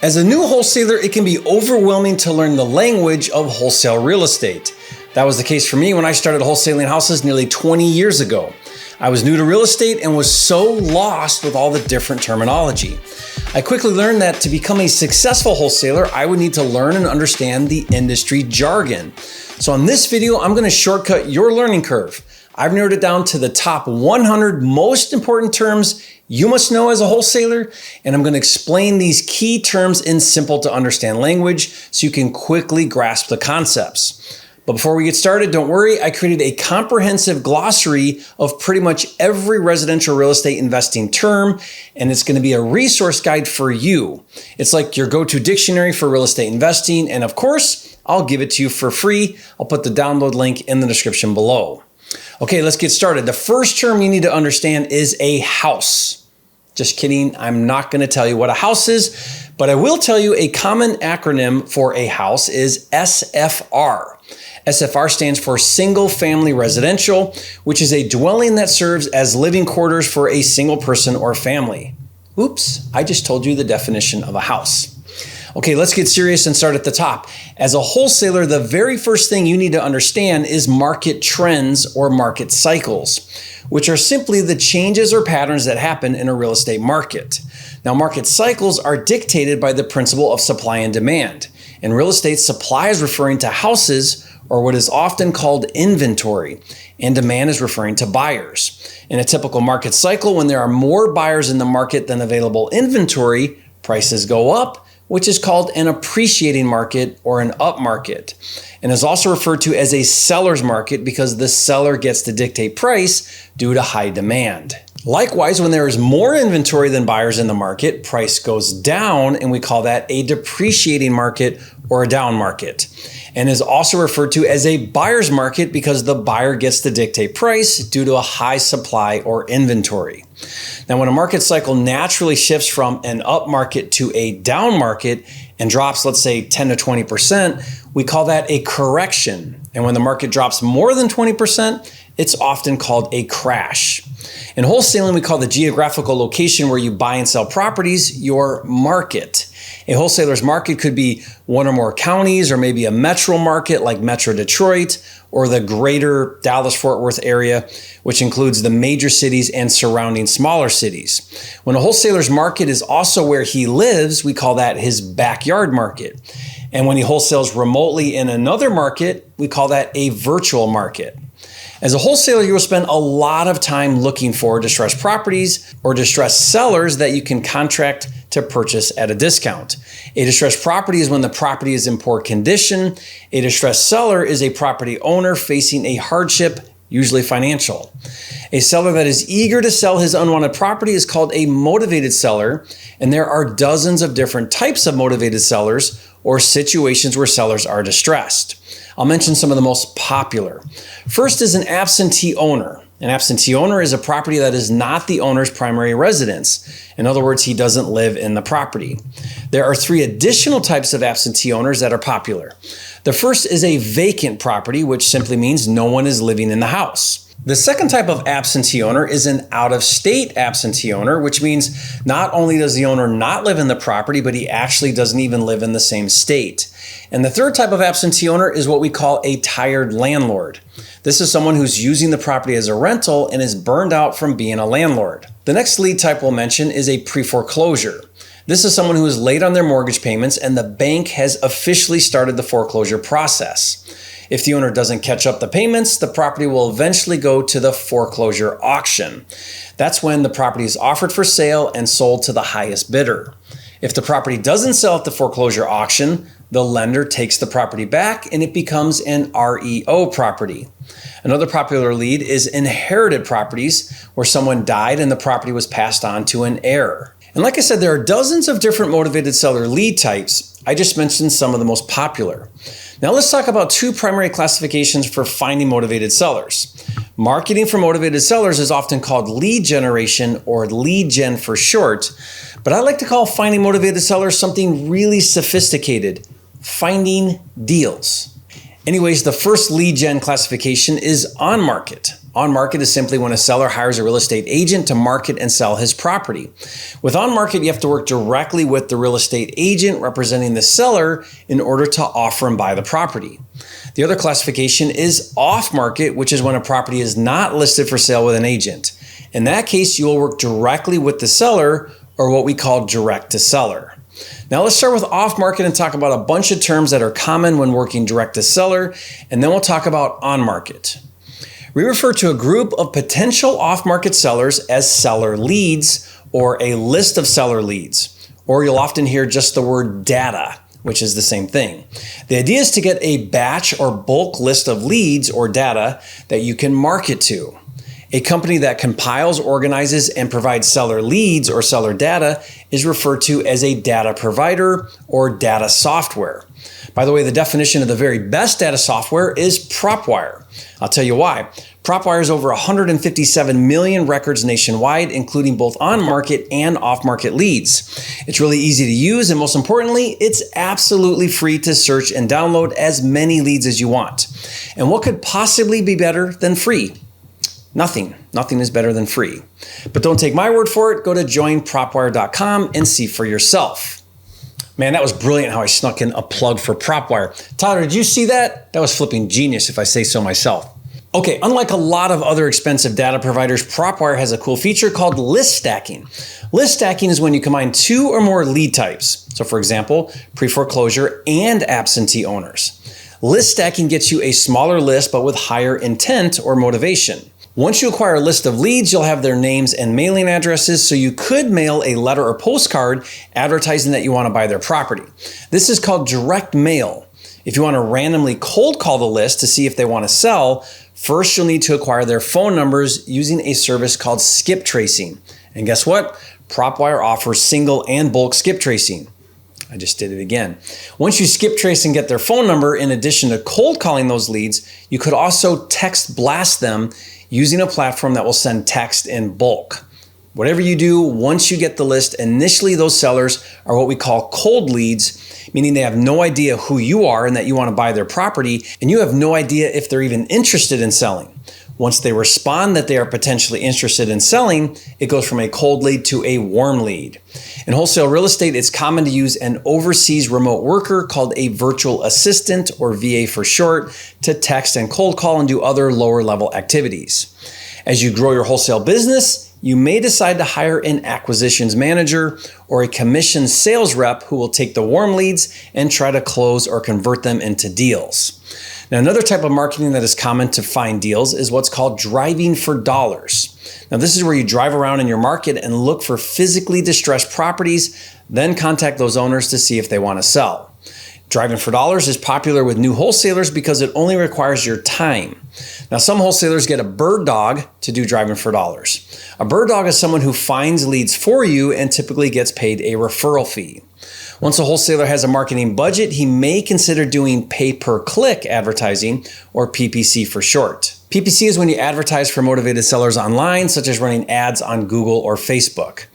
As a new wholesaler, it can be overwhelming to learn the language of wholesale real estate. That was the case for me when I started wholesaling houses nearly 20 years ago. I was new to real estate and was so lost with all the different terminology. I quickly learned that to become a successful wholesaler, I would need to learn and understand the industry jargon. So in this video, I'm going to shortcut your learning curve. I've narrowed it down to the top 100 most important terms you must know as a wholesaler, and I'm going to explain these key terms in simple to understand language so you can quickly grasp the concepts. But before we get started, don't worry, I created a comprehensive glossary of pretty much every residential real estate investing term, and it's going to be a resource guide for you. It's like your go-to dictionary for real estate investing, and of course, I'll give it to you for free. I'll put the download link in the description below. Okay, let's get started. The first term you need to understand is a house. Just kidding, I'm not going to tell you what a house is, but I will tell you a common acronym for a house is SFR. SFR stands for Single Family Residential, which is a dwelling that serves as living quarters for a single person or family. Oops, I just told you the definition of a house. Okay, let's get serious and start at the top. As a wholesaler, the very first thing you need to understand is market trends or market cycles, which are simply the changes or patterns that happen in a real estate market. Now, market cycles are dictated by the principle of supply and demand. In real estate, supply is referring to houses, or what is often called inventory, and demand is referring to buyers. In a typical market cycle, when there are more buyers in the market than available inventory, prices go up, which is called an appreciating market or an up market, and is also referred to as a seller's market because the seller gets to dictate price due to high demand. Likewise, when there is more inventory than buyers in the market, price goes down, and we call that a depreciating market or a down market, and is also referred to as a buyer's market because the buyer gets to dictate price due to a high supply or inventory. Now, when a market cycle naturally shifts from an up market to a down market and drops, let's say 10 to 20%, we call that a correction. And when the market drops more than 20%, it's often called a crash. In wholesaling, we call the geographical location where you buy and sell properties your market. A wholesaler's market could be one or more counties, or maybe a metro market like Metro Detroit, or the greater Dallas-Fort Worth area, which includes the major cities and surrounding smaller cities. When a wholesaler's market is also where he lives, we call that his backyard market. And when he wholesales remotely in another market, we call that a virtual market. As a wholesaler, you will spend a lot of time looking for distressed properties or distressed sellers that you can contract to purchase at a discount. A distressed property is when the property is in poor condition. A distressed seller is a property owner facing a hardship, usually financial. A seller that is eager to sell his unwanted property is called a motivated seller, and there are dozens of different types of motivated sellers or situations where sellers are distressed. I'll mention some of the most popular. First is an absentee owner. An absentee owner is a property that is not the owner's primary residence. In other words, he doesn't live in the property. There are three additional types of absentee owners that are popular. The first is a vacant property, which simply means no one is living in the house. The second type of absentee owner is an out-of-state absentee owner, which means not only does the owner not live in the property, but he actually doesn't even live in the same state. And the third type of absentee owner is what we call a tired landlord. This is someone who's using the property as a rental and is burned out from being a landlord. The next lead type we'll mention is a pre-foreclosure. This is someone who is late on their mortgage payments and the bank has officially started the foreclosure process. If the owner doesn't catch up the payments, the property will eventually go to the foreclosure auction. That's when the property is offered for sale and sold to the highest bidder. If the property doesn't sell at the foreclosure auction, the lender takes the property back and it becomes an REO property. Another popular lead is inherited properties, where someone died and the property was passed on to an heir. And like I said, there are dozens of different motivated seller lead types. I just mentioned some of the most popular. Now let's talk about two primary classifications for finding motivated sellers. Marketing for motivated sellers is often called lead generation, or lead gen for short, but I like to call finding motivated sellers something really sophisticated: finding deals. Anyways, the first lead gen classification is on market. On market is simply when a seller hires a real estate agent to market and sell his property. With on market, you have to work directly with the real estate agent representing the seller in order to offer and buy the property. The other classification is off market, which is when a property is not listed for sale with an agent. In that case, you will work directly with the seller, or what we call direct to seller. Now let's start with off market and talk about a bunch of terms that are common when working direct to seller, and then we'll talk about on market. We refer to a group of potential off-market sellers as seller leads or a list of seller leads, or you'll often hear just the word data, which is the same thing. The idea is to get a batch or bulk list of leads or data that you can market to. A company that compiles, organizes, and provides seller leads or seller data is referred to as a data provider or data software. By the way, the definition of the very best data software is PropWire. I'll tell you why. PropWire has over 157 million records nationwide, including both on-market and off-market leads. It's really easy to use, and most importantly, it's absolutely free to search and download as many leads as you want. And what could possibly be better than free? Nothing. Nothing is better than free. But don't take my word for it. Go to joinpropwire.com and see for yourself. Man, that was brilliant how I snuck in a plug for PropWire. Tyler, did you see that? That was flipping genius if I say so myself. Okay, unlike a lot of other expensive data providers, PropWire has a cool feature called list stacking. List stacking is when you combine two or more lead types. So for example, pre-foreclosure and absentee owners. List stacking gets you a smaller list but with higher intent or motivation. Once you acquire a list of leads, you'll have their names and mailing addresses, so you could mail a letter or postcard advertising that you want to buy their property. This is called direct mail. If you want to randomly cold call the list to see if they want to sell, first you'll need to acquire their phone numbers using a service called skip tracing. And guess what? PropWire offers single and bulk skip tracing. I just did it again. Once you skip trace and get their phone number, in addition to cold calling those leads, you could also text blast them using a platform that will send text in bulk. Whatever you do, once you get the list, initially those sellers are what we call cold leads, meaning they have no idea who you are and that you want to buy their property, and you have no idea if they're even interested in selling. Once they respond that they are potentially interested in selling, it goes from a cold lead to a warm lead. In wholesale real estate, it's common to use an overseas remote worker called a virtual assistant, or VA for short, to text and cold call and do other lower level activities. As you grow your wholesale business, you may decide to hire an acquisitions manager or a commission sales rep who will take the warm leads and try to close or convert them into deals. Now, another type of marketing that is common to find deals is what's called driving for dollars. Now, this is where you drive around in your market and look for physically distressed properties, then contact those owners to see if they want to sell. Driving for dollars is popular with new wholesalers because it only requires your time. Now, some wholesalers get a bird dog to do driving for dollars. A bird dog is someone who finds leads for you and typically gets paid a referral fee. Once a wholesaler has a marketing budget, he may consider doing pay-per-click advertising, or PPC for short. PPC is when you advertise for motivated sellers online, such as running ads on Google or Facebook.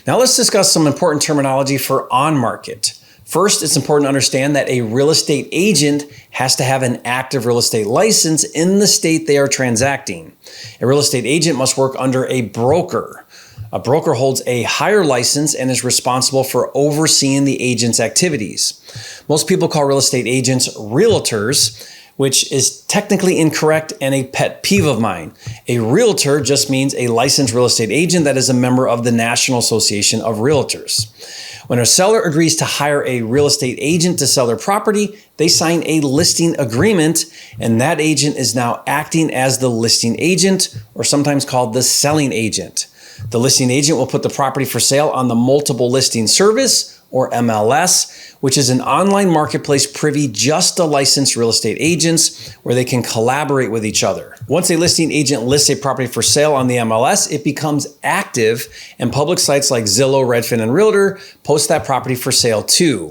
Now let's discuss some important terminology for on-market. First, it's important to understand that a real estate agent has to have an active real estate license in the state they are transacting. A real estate agent must work under a broker. A broker holds a higher license and is responsible for overseeing the agent's activities. Most people call real estate agents realtors, which is technically incorrect and a pet peeve of mine. A realtor just means a licensed real estate agent that is a member of the National Association of Realtors. When a seller agrees to hire a real estate agent to sell their property, they sign a listing agreement, and that agent is now acting as the listing agent, or sometimes called the selling agent. The listing agent will put the property for sale on the multiple listing service, or MLS, which is an online marketplace privy just to licensed real estate agents where they can collaborate with each other. Once a listing agent lists a property for sale on the MLS, it becomes active, and public sites like Zillow, Redfin, and Realtor post that property for sale too.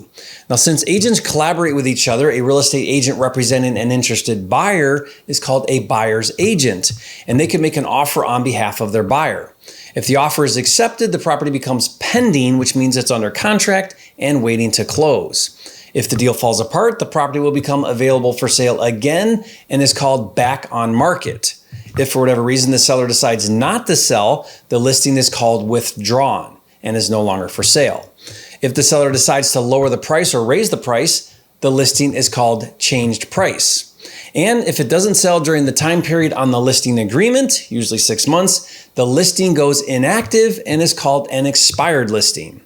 Now, since agents collaborate with each other, a real estate agent representing an interested buyer is called a buyer's agent, and they can make an offer on behalf of their buyer. If the offer is accepted, the property becomes pending, which means it's under contract and waiting to close. If the deal falls apart, the property will become available for sale again and is called back on market. If for whatever reason the seller decides not to sell, the listing is called withdrawn and is no longer for sale. If the seller decides to lower the price or raise the price, the listing is called changed price. And if it doesn't sell during the time period on the listing agreement, usually 6 months, the listing goes inactive and is called an expired listing.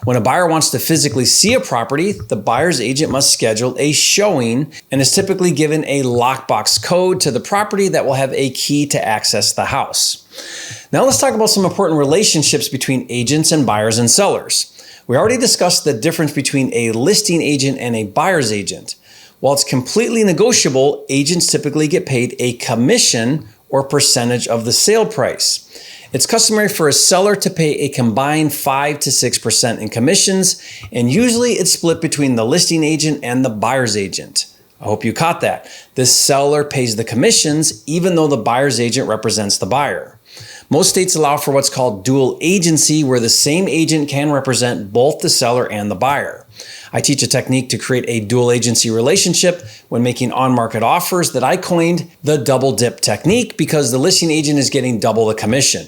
When a buyer wants to physically see a property, the buyer's agent must schedule a showing and is typically given a lockbox code to the property that will have a key to access the house. Now let's talk about some important relationships between agents and buyers and sellers. We already discussed the difference between a listing agent and a buyer's agent. While it's completely negotiable, agents typically get paid a commission or percentage of the sale price. It's customary for a seller to pay a combined 5 to 6% in commissions, and usually it's split between the listing agent and the buyer's agent. I hope you caught that. The seller pays the commissions even though the buyer's agent represents the buyer. Most states allow for what's called dual agency, where the same agent can represent both the seller and the buyer. I teach a technique to create a dual agency relationship when making on-market offers that I coined the double dip technique, because the listing agent is getting double the commission.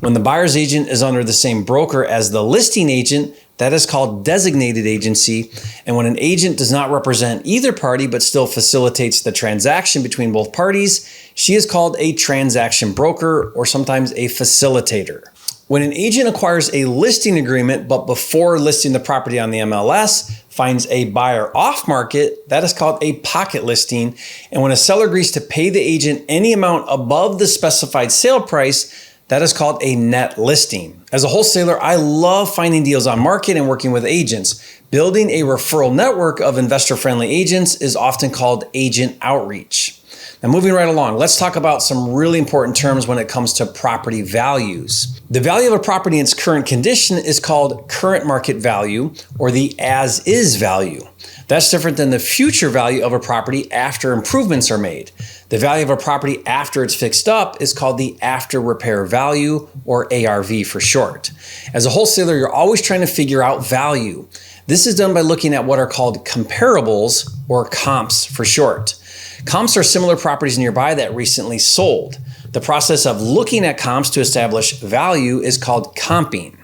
When the buyer's agent is under the same broker as the listing agent, that is called designated agency. And when an agent does not represent either party but still facilitates the transaction between both parties, she is called a transaction broker or sometimes a facilitator. When an agent acquires a listing agreement but before listing the property on the MLS finds a buyer off market, that is called a pocket listing. And when a seller agrees to pay the agent any amount above the specified sale price, that is called a net listing. As a wholesaler, I love finding deals on market and working with agents. Building a referral network of investor-friendly agents is often called agent outreach. Now, moving right along, let's talk about some really important terms when it comes to property values. The value of a property in its current condition is called current market value, or the as-is value. That's different than the future value of a property after improvements are made. The value of a property after it's fixed up is called the after repair value, or ARV for short. As a wholesaler, you're always trying to figure out value. This is done by looking at what are called comparables, or comps for short. Comps are similar properties nearby that recently sold. The process of looking at comps to establish value is called comping.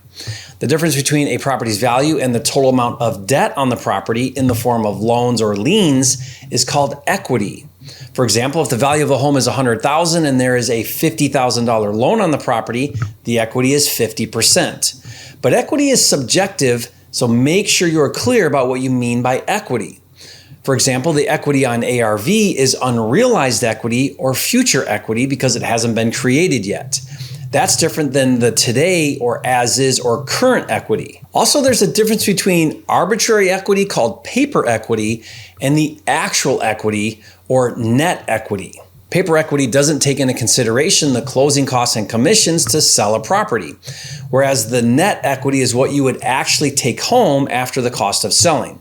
The difference between a property's value and the total amount of debt on the property in the form of loans or liens is called equity. For example, if the value of a home is $100,000 and there is a $50,000 loan on the property, the equity is 50%. But equity is subjective, so make sure you are clear about what you mean by equity. For example, the equity on ARV is unrealized equity or future equity because it hasn't been created yet. That's different than the today or as is or current equity. Also, there's a difference between arbitrary equity called paper equity and the actual equity or net equity. Paper equity doesn't take into consideration the closing costs and commissions to sell a property, whereas the net equity is what you would actually take home after the cost of selling.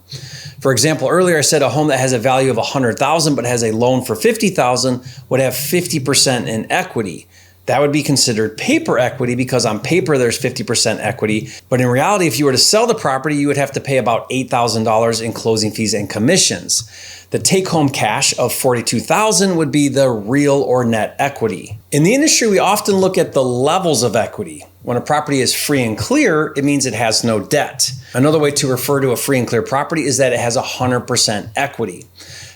For example, earlier I said a home that has a value of $100,000 but has a loan for $50,000 would have 50% in equity. That would be considered paper equity because on paper there's 50% equity. But in reality, if you were to sell the property, you would have to pay about $8,000 in closing fees and commissions. The take-home cash of $42,000 would be the real or net equity. In the industry, we often look at the levels of equity. When a property is free and clear, it means it has no debt. Another way to refer to a free and clear property is that it has 100% equity.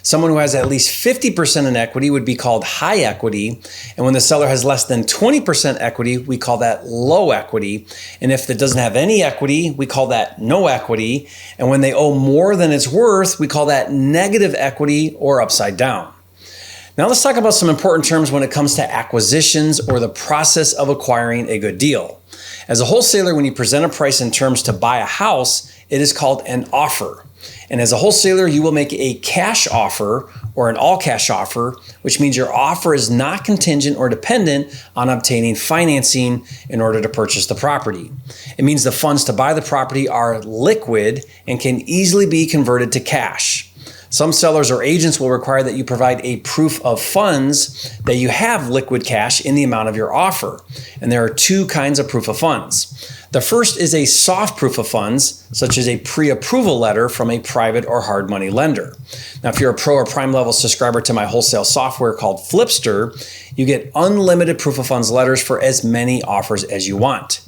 Someone who has at least 50% in equity would be called high equity. And when the seller has less than 20% equity, we call that low equity. And if it doesn't have any equity, we call that no equity. And when they owe more than it's worth, we call that negative equity or upside down. Now let's talk about some important terms when it comes to acquisitions or the process of acquiring a good deal. As a wholesaler, when you present a price in terms to buy a house, it is called an offer. And as a wholesaler, you will make a cash offer or an all-cash offer, which means your offer is not contingent or dependent on obtaining financing in order to purchase the property. It means the funds to buy the property are liquid and can easily be converted to cash. Some sellers or agents will require that you provide a proof of funds that you have liquid cash in the amount of your offer. And there are two kinds of proof of funds. The first is a soft proof of funds, such as a pre-approval letter from a private or hard money lender. Now, if you're a pro or prime level subscriber to my wholesale software called Flipster, you get unlimited proof of funds letters for as many offers as you want.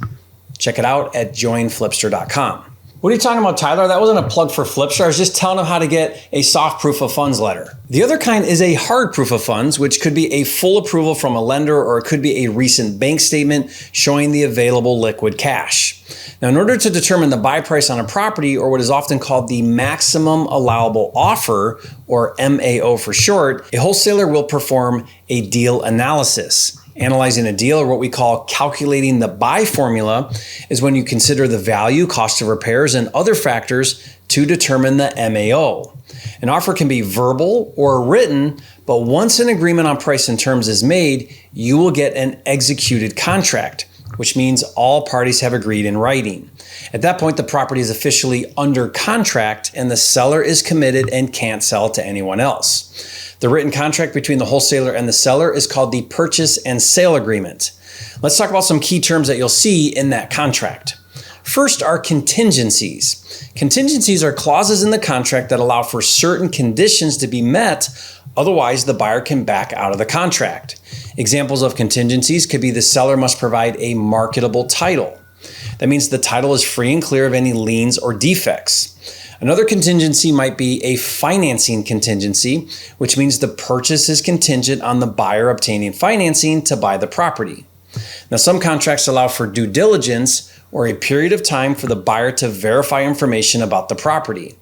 Check it out at joinflipster.com. What are you talking about, Tyler? That wasn't a plug for Flipster. I was just telling them how to get a soft proof of funds letter. The other kind is a hard proof of funds, which could be a full approval from a lender, or it could be a recent bank statement showing the available liquid cash. Now, in order to determine the buy price on a property, or what is often called the maximum allowable offer, or MAO for short, a wholesaler will perform a deal analysis. Analyzing a deal, or what we call calculating the buy formula, is when you consider the value, cost of repairs, and other factors to determine the MAO. An offer can be verbal or written, but once an agreement on price and terms is made, you will get an executed contract, which means all parties have agreed in writing. At that point, the property is officially under contract and the seller is committed and can't sell to anyone else. The written contract between the wholesaler and the seller is called the purchase and sale agreement. Let's talk about some key terms that you'll see in that contract. First are contingencies. Contingencies are clauses in the contract that allow for certain conditions to be met, otherwise the buyer can back out of the contract. Examples of contingencies could be the seller must provide a marketable title. That means the title is free and clear of any liens or defects. Another contingency might be a financing contingency, which means the purchase is contingent on the buyer obtaining financing to buy the property. Now, some contracts allow for due diligence, or a period of time for the buyer to verify information about the property.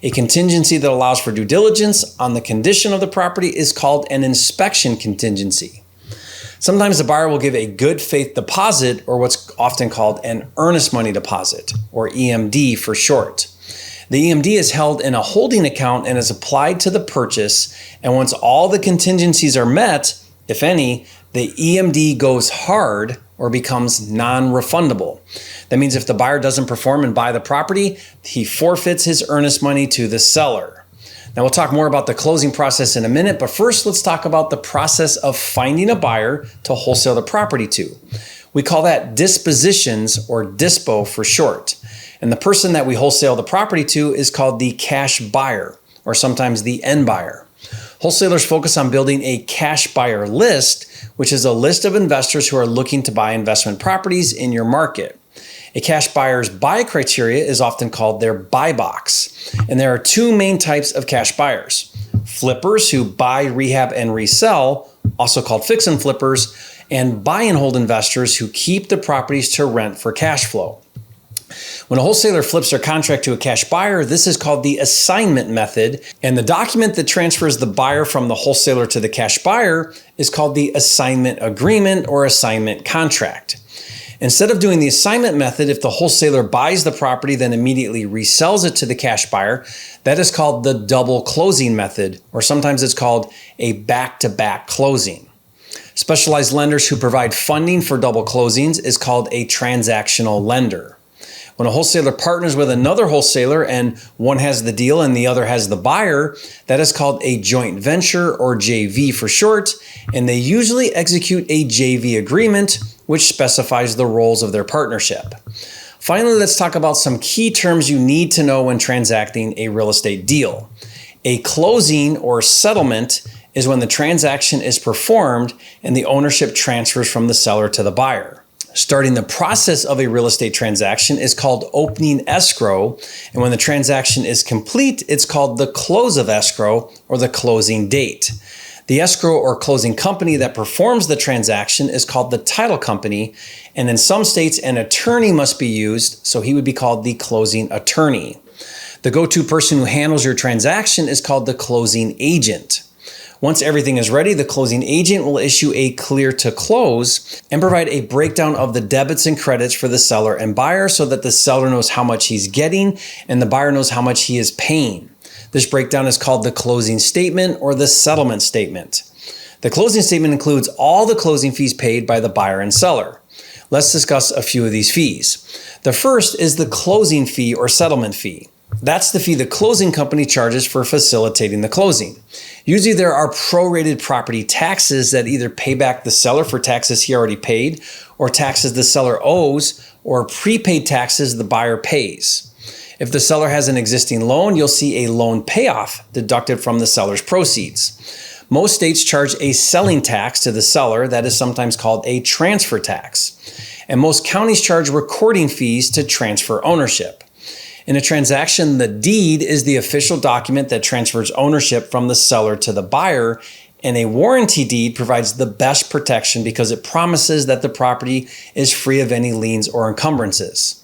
A contingency that allows for due diligence on the condition of the property is called an inspection contingency. Sometimes the buyer will give a good faith deposit, or what's often called an earnest money deposit, or EMD for short. The EMD is held in a holding account and is applied to the purchase, and once all the contingencies are met, if any, the EMD goes hard or becomes non-refundable. That means if the buyer doesn't perform and buy the property, he forfeits his earnest money to the seller. Now, we'll talk more about the closing process in a minute, but first let's talk about the process of finding a buyer to wholesale the property to. We call that dispositions, or dispo for short. And the person that we wholesale the property to is called the cash buyer, or sometimes the end buyer. Wholesalers focus on building a cash buyer list, which is a list of investors who are looking to buy investment properties in your market. A cash buyer's buy criteria is often called their buy box. And there are two main types of cash buyers: flippers, who buy, rehab, and resell, also called fix and flippers, and buy and hold investors who keep the properties to rent for cash flow. When a wholesaler flips their contract to a cash buyer, this is called the assignment method, and the document that transfers the buyer from the wholesaler to the cash buyer is called the assignment agreement, or assignment contract. Instead of doing the assignment method, if the wholesaler buys the property then immediately resells it to the cash buyer, that is called the double closing method, or sometimes it's called a back-to-back closing. Specialized lenders who provide funding for double closings is called a transactional lender. When a wholesaler partners with another wholesaler and one has the deal and the other has the buyer, that is called a joint venture, or JV for short, and they usually execute a JV agreement, which specifies the roles of their partnership. Finally, let's talk about some key terms you need to know when transacting a real estate deal. A closing, or settlement, is when the transaction is performed and the ownership transfers from the seller to the buyer. Starting the process of a real estate transaction is called opening escrow, and when the transaction is complete, it's called the close of escrow, or the closing date. The escrow or closing company that performs the transaction is called the title company, and in some states, an attorney must be used, so he would be called the closing attorney. The go-to person who handles your transaction is called the closing agent. Once everything is ready, the closing agent will issue a clear to close and provide a breakdown of the debits and credits for the seller and buyer, so that the seller knows how much he's getting and the buyer knows how much he is paying. This breakdown is called the closing statement, or the settlement statement. The closing statement includes all the closing fees paid by the buyer and seller. Let's discuss a few of these fees. The first is the closing fee, or settlement fee. That's the fee the closing company charges for facilitating the closing. Usually there are prorated property taxes that either pay back the seller for taxes he already paid, or taxes the seller owes, or prepaid taxes the buyer pays. If the seller has an existing loan, you'll see a loan payoff deducted from the seller's proceeds. Most states charge a selling tax to the seller that is sometimes called a transfer tax. And most counties charge recording fees to transfer ownership. In a transaction, the deed is the official document that transfers ownership from the seller to the buyer, and a warranty deed provides the best protection because it promises that the property is free of any liens or encumbrances.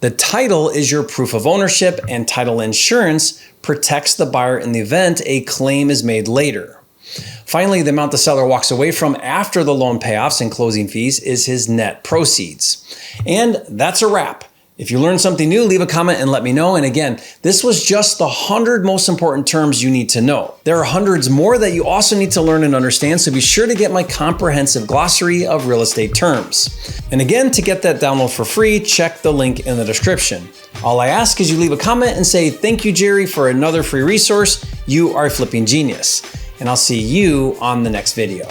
The title is your proof of ownership, and title insurance protects the buyer in the event a claim is made later. Finally, the amount the seller walks away from after the loan payoffs and closing fees is his net proceeds. And that's a wrap. If you learned something new, leave a comment and let me know. And again, this was just the 100 most important terms you need to know. There are hundreds more that you also need to learn and understand, so be sure to get my comprehensive glossary of real estate terms. And again, to get that download for free, check the link in the description. All I ask is you leave a comment and say, "Thank you, Jerry, for another free resource. You are a flipping genius." And I'll see you on the next video.